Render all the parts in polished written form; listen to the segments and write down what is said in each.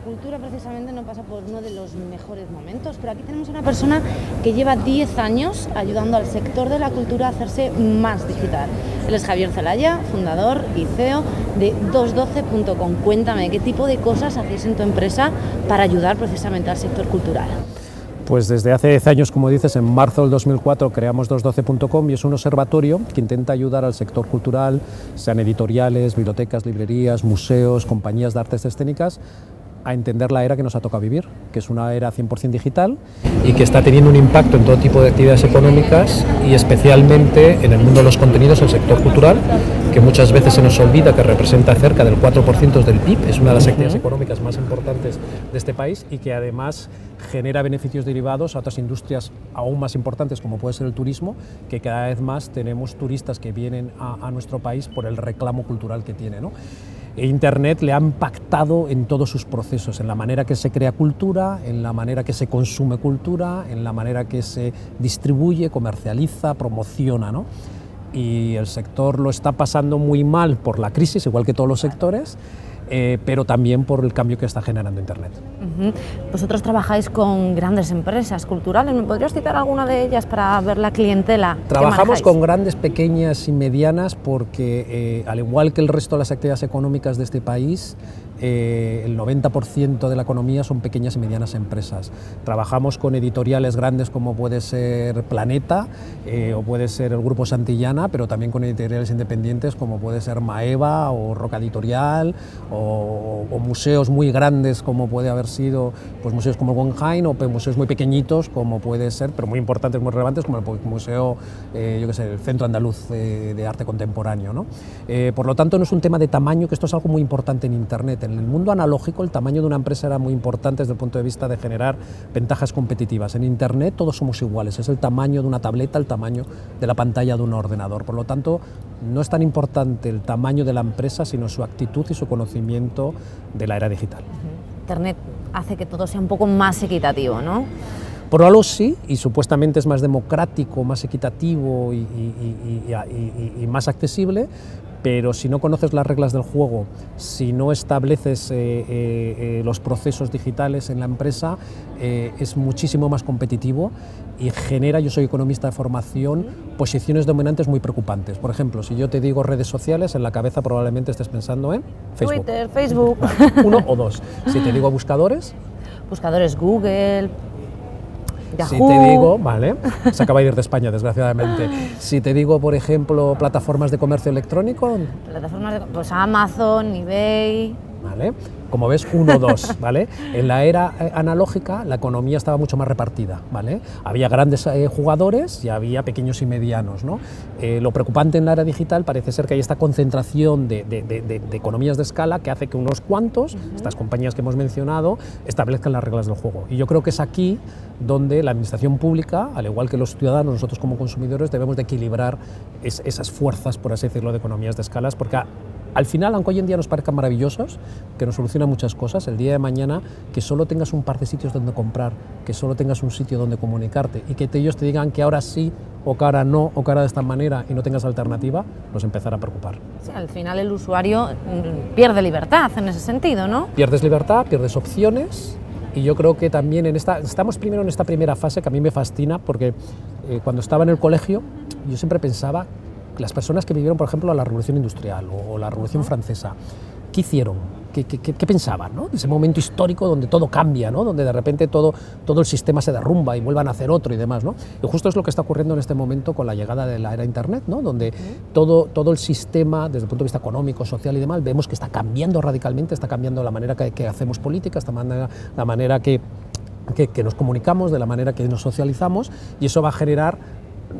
cultura precisamente no pasa por uno de los mejores momentos, pero aquí tenemos una persona que lleva 10 años ayudando al sector de la cultura a hacerse más digital. Él es Javier Zelaya, fundador y CEO de 212.com. Cuéntame, ¿qué tipo de cosas hacéis en tu empresa para ayudar precisamente al sector cultural? Pues desde hace 10 años, como dices, en marzo del 2004 creamos 212.com y es un observatorio que intenta ayudar al sector cultural, sean editoriales, bibliotecas, librerías, museos, compañías de artes escénicas, a entender la era que nos ha tocado vivir, que es una era 100% digital y que está teniendo un impacto en todo tipo de actividades económicas y especialmente en el mundo de los contenidos, el sector cultural, que muchas veces se nos olvida que representa cerca del 4% del PIB, es una de las actividades económicas más importantes de este país y que además genera beneficios derivados a otras industrias aún más importantes como puede ser el turismo, que cada vez más tenemos turistas que vienen a nuestro país por el reclamo cultural que tiene, ¿no? Internet le ha impactado en todos sus procesos, en la manera que se crea cultura, en la manera que se consume cultura, en la manera que se distribuye, comercializa, promociona, ¿no? Y el sector lo está pasando muy mal por la crisis, igual que todos los sectores, pero también por el cambio que está generando Internet. Vosotros trabajáis con grandes empresas culturales, ¿me podrías citar alguna de ellas para ver la clientela? Trabajamos con grandes, pequeñas y medianas porque, al igual que el resto de las actividades económicas de este país, el 90% de la economía son pequeñas y medianas empresas. Trabajamos con editoriales grandes como puede ser Planeta o puede ser el Grupo Santillana, pero también con editoriales independientes como puede ser Maeva o Roca Editorial o museos muy grandes como puede haber sido pues, museos como el Guggenheim o museos muy pequeñitos como puede ser, pero muy importantes, muy relevantes como el museo, yo qué sé, el Centro Andaluz de Arte Contemporáneo, ¿no? Por lo tanto no es un tema de tamaño, que esto es algo muy importante en Internet. En el mundo analógico el tamaño de una empresa era muy importante desde el punto de vista de generar ventajas competitivas. En Internet todos somos iguales, es el tamaño de una tableta, el tamaño de la pantalla de un ordenador. Por lo tanto, no es tan importante el tamaño de la empresa, sino su actitud y su conocimiento de la era digital. Internet hace que todo sea un poco más equitativo, ¿no? Por algo sí, y supuestamente es más democrático, más equitativo y más accesible, pero si no conoces las reglas del juego, si no estableces los procesos digitales en la empresa, es muchísimo más competitivo y genera, yo soy economista de formación, posiciones dominantes muy preocupantes. Por ejemplo, si yo te digo redes sociales, en la cabeza probablemente estés pensando en Facebook. Twitter, Facebook. Vale, uno o dos. Si te digo buscadores. Buscadores Google, Yahoo. Si te digo, vale, se acaba de ir de España, desgraciadamente. Si te digo, por ejemplo, plataformas de comercio electrónico. Plataformas de, pues Amazon, eBay. Vale, como ves, 1, 2, ¿vale? En la era analógica la economía estaba mucho más repartida, ¿vale? Había grandes jugadores y había pequeños y medianos, ¿no? Lo preocupante en la era digital parece ser que hay esta concentración de economías de escala que hace que unos cuantos, estas compañías que hemos mencionado, establezcan las reglas del juego. Y yo creo que es aquí donde la administración pública, al igual que los ciudadanos, nosotros como consumidores, debemos de equilibrar esas fuerzas, por así decirlo, de economías de escalas, porque al final, aunque hoy en día nos parezcan maravillosos, que nos solucionan muchas cosas, el día de mañana que solo tengas un par de sitios donde comprar, que solo tengas un sitio donde comunicarte y que ellos te digan que ahora sí o que ahora no o que ahora de esta manera y no tengas alternativa, nos empezará a preocupar. Sí, al final el usuario pierde libertad en ese sentido, ¿no? Pierdes libertad, pierdes opciones y yo creo que también estamos primero en esta primera fase que a mí me fascina porque cuando estaba en el colegio yo siempre pensaba las personas que vivieron, por ejemplo, la Revolución Industrial o la Revolución Francesa, ¿qué hicieron? ¿Qué pensaban, ¿no? Ese momento histórico donde todo cambia, ¿no? Donde de repente todo el sistema se derrumba y vuelvan a hacer otro y demás, ¿no? Y justo es lo que está ocurriendo en este momento con la llegada de la era Internet, ¿no? Donde todo el sistema, desde el punto de vista económico, social y demás, vemos que está cambiando radicalmente, está cambiando la manera que hacemos política, la manera que nos comunicamos, de la manera que nos socializamos, y eso va a generar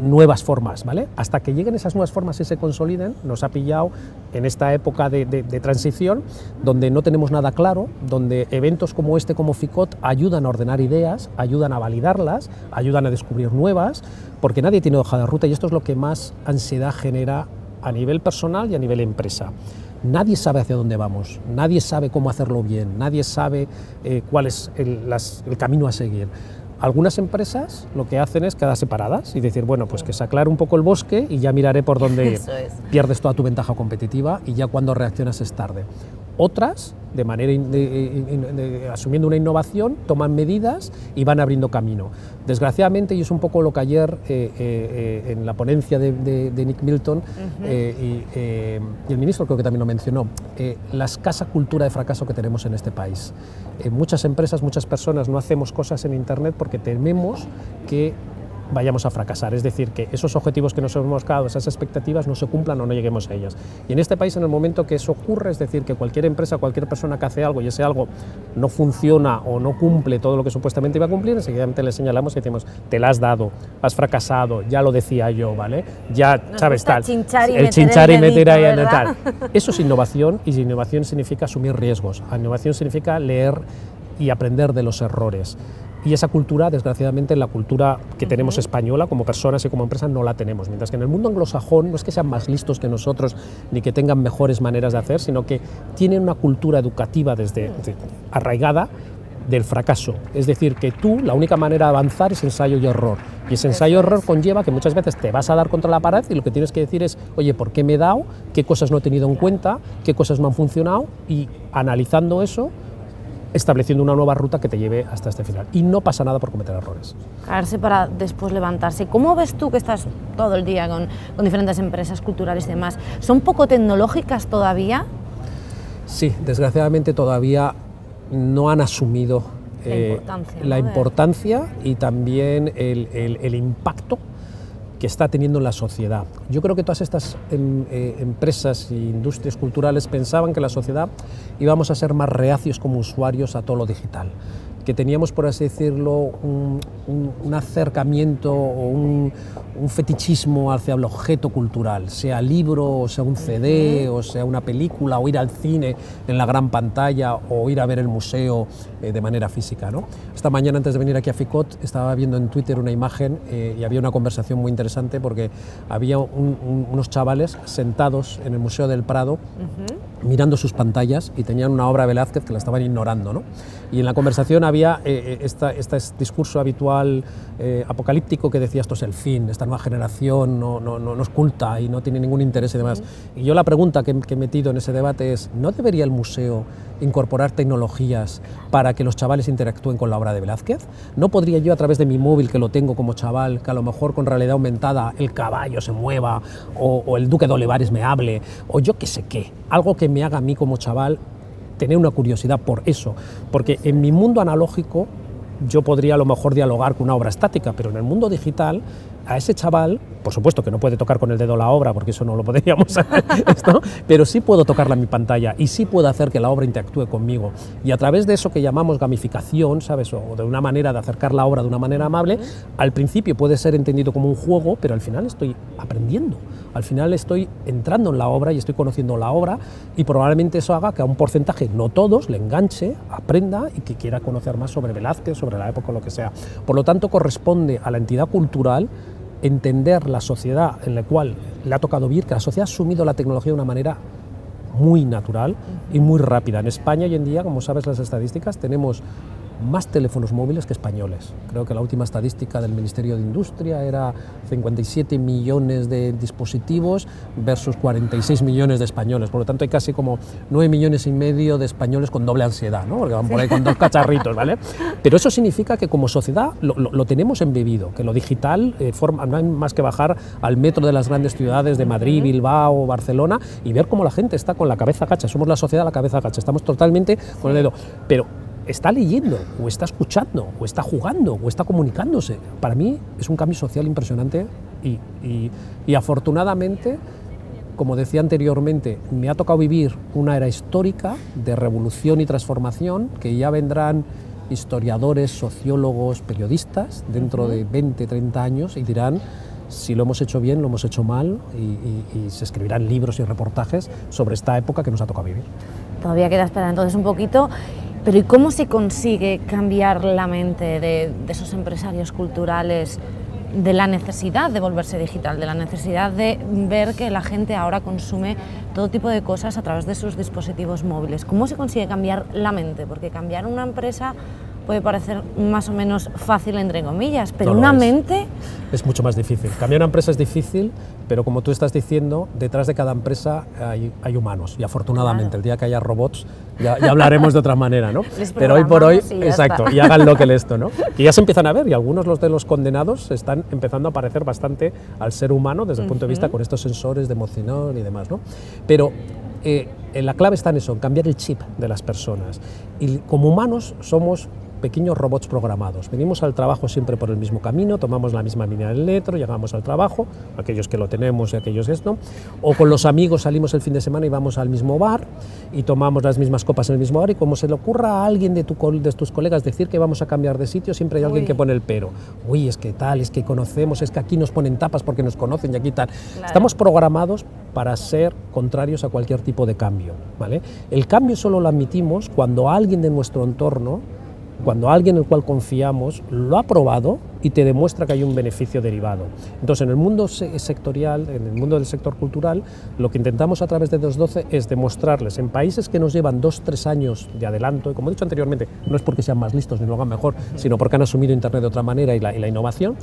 nuevas formas, ¿vale? Hasta que lleguen esas nuevas formas y se consoliden, nos ha pillado en esta época de transición, donde no tenemos nada claro, donde eventos como este, como FICOT, ayudan a ordenar ideas, ayudan a validarlas, ayudan a descubrir nuevas, porque nadie tiene hoja de ruta y esto es lo que más ansiedad genera a nivel personal y a nivel empresa. Nadie sabe hacia dónde vamos, nadie sabe cómo hacerlo bien, nadie sabe cuál es el camino a seguir. Algunas empresas lo que hacen es quedar separadas y decir, bueno, pues que se aclare un poco el bosque y ya miraré por dónde ir. Pierdes toda tu ventaja competitiva y ya cuando reaccionas es tarde. Otras de manera asumiendo una innovación, toman medidas y van abriendo camino. Desgraciadamente, y es un poco lo que ayer en la ponencia de Nick Milton y el ministro creo que también lo mencionó, la escasa cultura de fracaso que tenemos en este país. Muchas empresas, muchas personas no hacemos cosas en Internet porque tememos que vayamos a fracasar, es decir, que esos objetivos que nos hemos marcado, esas expectativas no se cumplan o no lleguemos a ellas. Y en este país, en el momento que eso ocurre, es decir, que cualquier empresa, cualquier persona que hace algo y ese algo no funciona o no cumple todo lo que supuestamente iba a cumplir, enseguida le señalamos y decimos, te la has dado, has fracasado, ya lo decía yo, ¿vale? Ya nos sabes tal. Chinchar y meter ahí tal. Eso es innovación, y innovación significa asumir riesgos. Innovación significa leer y aprender de los errores. Y esa cultura, desgraciadamente, la cultura que tenemos española, como personas y como empresas, no la tenemos. Mientras que en el mundo anglosajón no es que sean más listos que nosotros ni que tengan mejores maneras de hacer, sino que tienen una cultura educativa arraigada del fracaso. Es decir, que tú, la única manera de avanzar es ensayo y error. Y ese ensayo y error conlleva que muchas veces te vas a dar contra la pared y lo que tienes que decir es, oye, ¿por qué me he dado? ¿Qué cosas no he tenido en cuenta? ¿Qué cosas no han funcionado? Y analizando eso, estableciendo una nueva ruta que te lleve hasta este final. Y no pasa nada por cometer errores. Caerse para después levantarse. ¿Cómo ves tú que estás todo el día con diferentes empresas culturales y demás? ¿Son poco tecnológicas todavía? Sí, desgraciadamente todavía no han asumido la importancia y también el impacto que está teniendo en la sociedad. Yo creo que todas estas empresas e industrias culturales pensaban que la sociedad íbamos a ser más reacios como usuarios a todo lo digital, que teníamos, por así decirlo, un acercamiento o un fetichismo hacia el objeto cultural, sea libro, o sea un CD, o sea una película, o ir al cine en la gran pantalla, o ir a ver el museo de manera física, ¿no? Esta mañana, antes de venir aquí a FICOT, estaba viendo en Twitter una imagen y había una conversación muy interesante porque había unos chavales sentados en el Museo del Prado mirando sus pantallas y tenían una obra de Velázquez que la estaban ignorando, ¿no? Y en la conversación había este discurso habitual apocalíptico que decía esto es el fin, esta nueva generación no es culta y no tiene ningún interés y demás. Y yo la pregunta que he metido en ese debate es, ¿no debería el museo incorporar tecnologías para que los chavales interactúen con la obra de Velázquez? ¿No podría yo, a través de mi móvil, que lo tengo como chaval, que a lo mejor con realidad aumentada el caballo se mueva o el duque de Olivares me hable, o yo qué sé qué, algo que me haga a mí como chaval tener una curiosidad por eso? Porque en mi mundo analógico yo podría a lo mejor dialogar con una obra estática, pero en el mundo digital a ese chaval, por supuesto que no puede tocar con el dedo la obra, porque eso no lo podríamos hacer, ¿no? Pero sí puedo tocarla en mi pantalla y sí puedo hacer que la obra interactúe conmigo. Y a través de eso que llamamos gamificación, ¿sabes? O de una manera de acercar la obra de una manera amable, al principio puede ser entendido como un juego, pero al final estoy aprendiendo. Al final estoy entrando en la obra y estoy conociendo la obra y probablemente eso haga que a un porcentaje, no todos, le enganche, aprenda y que quiera conocer más sobre Velázquez, sobre la época o lo que sea. Por lo tanto, corresponde a la entidad cultural entender la sociedad en la cual le ha tocado vivir, que la sociedad ha asumido la tecnología de una manera muy natural y muy rápida. En España hoy en día, como sabes las estadísticas, tenemos más teléfonos móviles que españoles. Creo que la última estadística del Ministerio de Industria era 57 millones de dispositivos versus 46 millones de españoles. Por lo tanto, hay casi como 9 millones y medio de españoles con doble ansiedad, ¿no? Porque van por ahí con dos cacharritos, ¿vale? Pero eso significa que como sociedad lo tenemos embebido, que lo digital no hay más que bajar al metro de las grandes ciudades de Madrid, Bilbao, Barcelona y ver cómo la gente está con la cabeza gacha. Somos la sociedad la cabeza gacha, estamos totalmente con el dedo. Pero está leyendo, o está escuchando, o está jugando, o está comunicándose. Para mí es un cambio social impresionante y afortunadamente, como decía anteriormente, me ha tocado vivir una era histórica de revolución y transformación que ya vendrán historiadores, sociólogos, periodistas dentro de 20, 30 años y dirán si lo hemos hecho bien, lo hemos hecho mal y se escribirán libros y reportajes sobre esta época que nos ha tocado vivir. Todavía queda esperar entonces un poquito. Pero ¿y cómo se consigue cambiar la mente de esos empresarios culturales de la necesidad de volverse digital, de la necesidad de ver que la gente ahora consume todo tipo de cosas a través de sus dispositivos móviles? ¿Cómo se consigue cambiar la mente? Porque cambiar una empresa puede parecer más o menos fácil, entre comillas, pero No lo una es. mente... Es mucho más difícil. Cambiar una empresa es difícil, pero como tú estás diciendo, detrás de cada empresa hay humanos, y afortunadamente, el día que haya robots, ya hablaremos de otra manera, ¿no? Pero hoy por hoy, y ya exacto, está. y hagan lo que esto, ¿no? Que ya se empiezan a ver, y algunos de los condenados están empezando a parecer bastante al ser humano desde el punto de vista con estos sensores de emoción y demás, ¿no? Pero la clave está en eso, en cambiar el chip de las personas. Y como humanos somos pequeños robots programados. Venimos al trabajo siempre por el mismo camino, tomamos la misma línea del metro, llegamos al trabajo, aquellos que lo tenemos y aquellos que no, o con los amigos salimos el fin de semana y vamos al mismo bar y tomamos las mismas copas en el mismo bar, y como se le ocurra a alguien de tus colegas decir que vamos a cambiar de sitio, siempre hay alguien que pone el pero. Uy, es que tal, es que conocemos, es que aquí nos ponen tapas porque nos conocen y aquí tal. Claro. Estamos programados para ser contrarios a cualquier tipo de cambio, ¿vale? El cambio solo lo admitimos cuando alguien de nuestro entorno, cuando alguien en el cual confiamos lo ha probado y te demuestra que hay un beneficio derivado. Entonces, en el mundo sectorial, en el mundo del sector cultural, lo que intentamos a través de 212 es demostrarles en países que nos llevan 2-3 años de adelanto, y como he dicho anteriormente, no es porque sean más listos ni lo hagan mejor, sino porque han asumido Internet de otra manera y la innovación,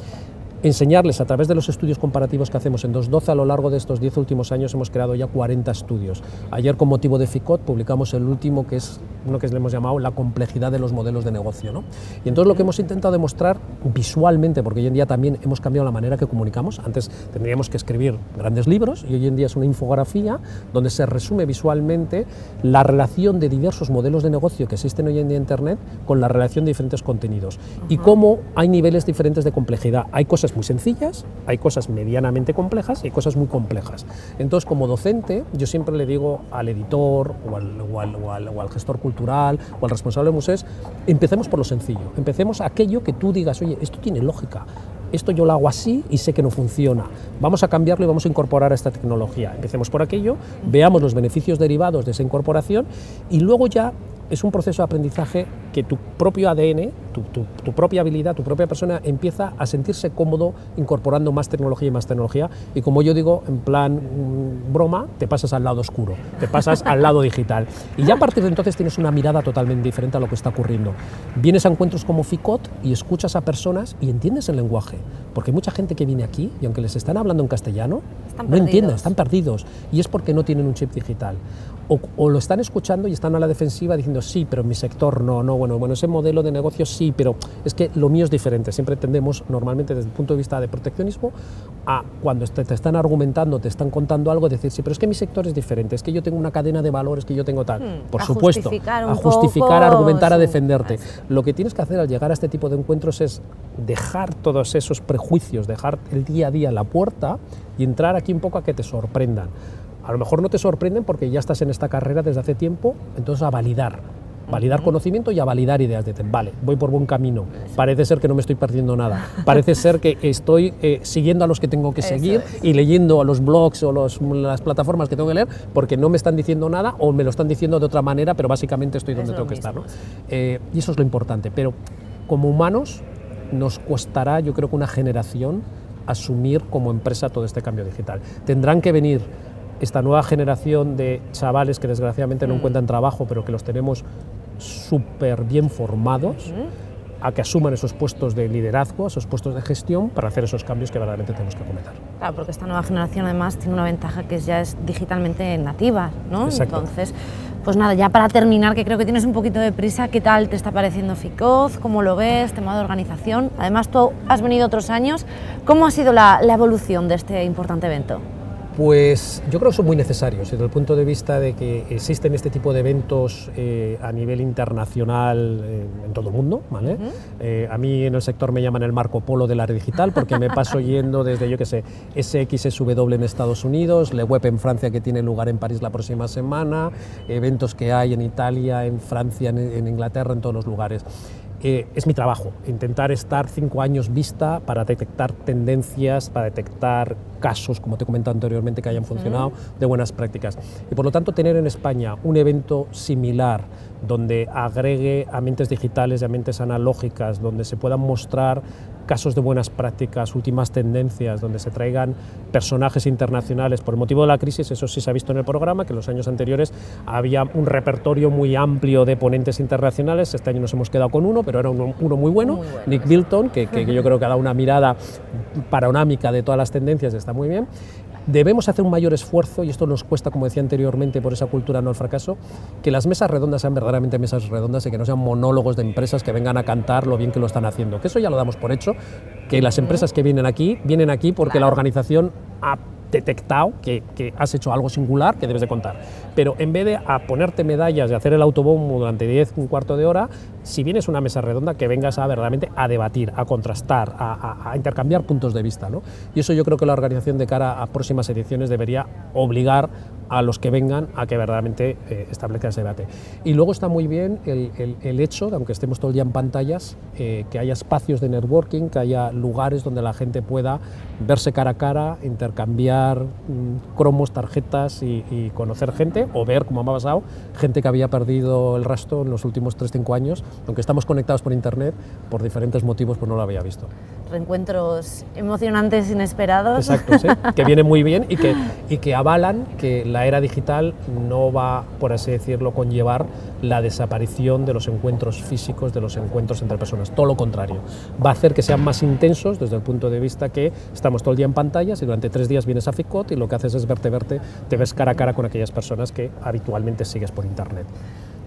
enseñarles a través de los estudios comparativos que hacemos en 212. A lo largo de estos 10 últimos años hemos creado ya 40 estudios. Ayer, con motivo de FICOT, publicamos el último, que es uno que le hemos llamado la complejidad de los modelos de negocio, ¿no? Y entonces lo que hemos intentado demostrar visualmente, porque hoy en día también hemos cambiado la manera que comunicamos. Antes tendríamos que escribir grandes libros y hoy en día es una infografía donde se resume visualmente la relación de diversos modelos de negocio que existen hoy en día en Internet con la relación de diferentes contenidos y cómo hay niveles diferentes de complejidad. Hay cosas muy sencillas, hay cosas medianamente complejas y hay cosas muy complejas. Entonces, como docente, yo siempre le digo al editor o al gestor cultural o al responsable de museos, empecemos por lo sencillo, empecemos aquello que tú digas, oye, esto tiene lógica, esto yo lo hago así y sé que no funciona, vamos a cambiarlo y vamos a incorporar a esta tecnología. Empecemos por aquello, veamos los beneficios derivados de esa incorporación y luego ya es un proceso de aprendizaje que tu propio ADN, tu propia habilidad, tu propia persona empieza a sentirse cómodo incorporando más tecnología y como yo digo, en plan broma, te pasas al lado oscuro, te pasas al lado digital y ya a partir de entonces tienes una mirada totalmente diferente a lo que está ocurriendo. Vienes a encuentros como FICOT y escuchas a personas y entiendes el lenguaje, porque hay mucha gente que viene aquí y aunque les están hablando en castellano, no entienden, están perdidos y es porque no tienen un chip digital. O lo están escuchando y están a la defensiva diciendo sí, pero en mi sector no, bueno, ese modelo de negocio sí, pero es que lo mío es diferente. Siempre tendemos normalmente desde el punto de vista de proteccionismo a cuando te están argumentando, te están contando algo, decir sí, pero es que mi sector es diferente, es que yo tengo una cadena de valores que yo tengo tal. Por supuesto, a justificar, a argumentar, a defenderte. Lo que tienes que hacer al llegar a este tipo de encuentros es dejar todos esos prejuicios, dejar el día a día en la puerta y entrar aquí un poco a que te sorprendan. A lo mejor no te sorprenden porque ya estás en esta carrera desde hace tiempo, entonces a validar conocimiento y a validar ideas. Dicen, vale, voy por buen camino, parece ser que no me estoy perdiendo nada, parece ser que estoy siguiendo a los que tengo que seguir y leyendo a los blogs o las plataformas que tengo que leer porque no me están diciendo nada o me lo están diciendo de otra manera, pero básicamente estoy donde tengo que estar, ¿no? Y eso es lo importante, pero como humanos nos costará, yo creo que una generación, asumir como empresa todo este cambio digital. Tendrán que venir esta nueva generación de chavales que desgraciadamente no encuentran trabajo, pero que los tenemos súper bien formados, a que asuman esos puestos de liderazgo, esos puestos de gestión, para hacer esos cambios que verdaderamente tenemos que acometer. Claro, porque esta nueva generación además tiene una ventaja que ya es digitalmente nativa, ¿no? Exacto. Entonces, pues nada, ya para terminar, que creo que tienes un poquito de prisa, ¿qué tal te está pareciendo FICOT? ¿Cómo lo ves? Tema de organización. Además, tú has venido otros años. ¿Cómo ha sido la evolución de este importante evento? Pues yo creo que son muy necesarios desde el punto de vista de que existen este tipo de eventos a nivel internacional en todo el mundo, ¿vale? A mí en el sector me llaman el Marco Polo del área digital porque me paso yendo desde, yo qué sé, SXSW en Estados Unidos, Le Web en Francia, que tiene lugar en París la próxima semana, eventos que hay en Italia, en Francia, en Inglaterra, en todos los lugares. Es mi trabajo, intentar estar 5 años vista para detectar tendencias, para detectar casos, como te he comentado anteriormente, que hayan funcionado, de buenas prácticas. Y por lo tanto, tener en España un evento similar, donde agregue a mentes digitales y a mentes analógicas, donde se puedan mostrar casos de buenas prácticas, últimas tendencias, donde se traigan personajes internacionales. Por el motivo de la crisis, eso sí se ha visto en el programa, que en los años anteriores había un repertorio muy amplio de ponentes internacionales. Este año nos hemos quedado con uno, pero era uno muy bueno, Nick Bilton, que yo creo que ha dado una mirada panorámica de todas las tendencias, está muy bien. Debemos hacer un mayor esfuerzo, y esto nos cuesta, como decía anteriormente, por esa cultura no al fracaso, que las mesas redondas sean verdaderamente mesas redondas y que no sean monólogos de empresas que vengan a cantar lo bien que lo están haciendo, que eso ya lo damos por hecho, que las empresas que vienen aquí porque la organización ha detectado que has hecho algo singular que debes de contar. Pero en vez de a ponerte medallas y hacer el autobombo durante un cuarto de hora, si vienes a una mesa redonda, que vengas verdaderamente a debatir, a contrastar, a intercambiar puntos de vista, ¿no? Y eso yo creo que la organización de cara a próximas ediciones debería obligar a los que vengan a que verdaderamente establezca ese debate. Y luego está muy bien el hecho, de, aunque estemos todo el día en pantallas, que haya espacios de networking, que haya lugares donde la gente pueda verse cara a cara, intercambiar cromos, tarjetas y conocer gente, o ver, como me ha pasado, gente que había perdido el rastro en los últimos 3-5 años, aunque estamos conectados por internet, por diferentes motivos, pues no lo había visto. Reencuentros emocionantes, inesperados. Exacto, sí, que viene muy bien y que avalan que la era digital no va, por así decirlo, conllevar la desaparición de los encuentros físicos, de los encuentros entre personas. Todo lo contrario, va a hacer que sean más intensos desde el punto de vista que estamos todo el día en pantallas y durante 3 días vienes a FICOT y lo que haces es verte, te ves cara a cara con aquellas personas que habitualmente sigues por internet.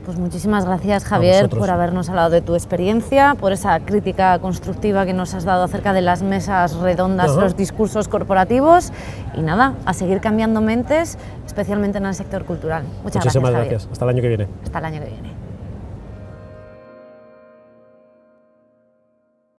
Pues muchísimas gracias, Javier, por habernos hablado de tu experiencia, por esa crítica constructiva que nos has dado acerca de las mesas redondas, los discursos corporativos, y nada, a seguir cambiando mentes, especialmente en el sector cultural. Muchas gracias, Javier. Muchísimas gracias. Hasta el año que viene. Hasta el año que viene.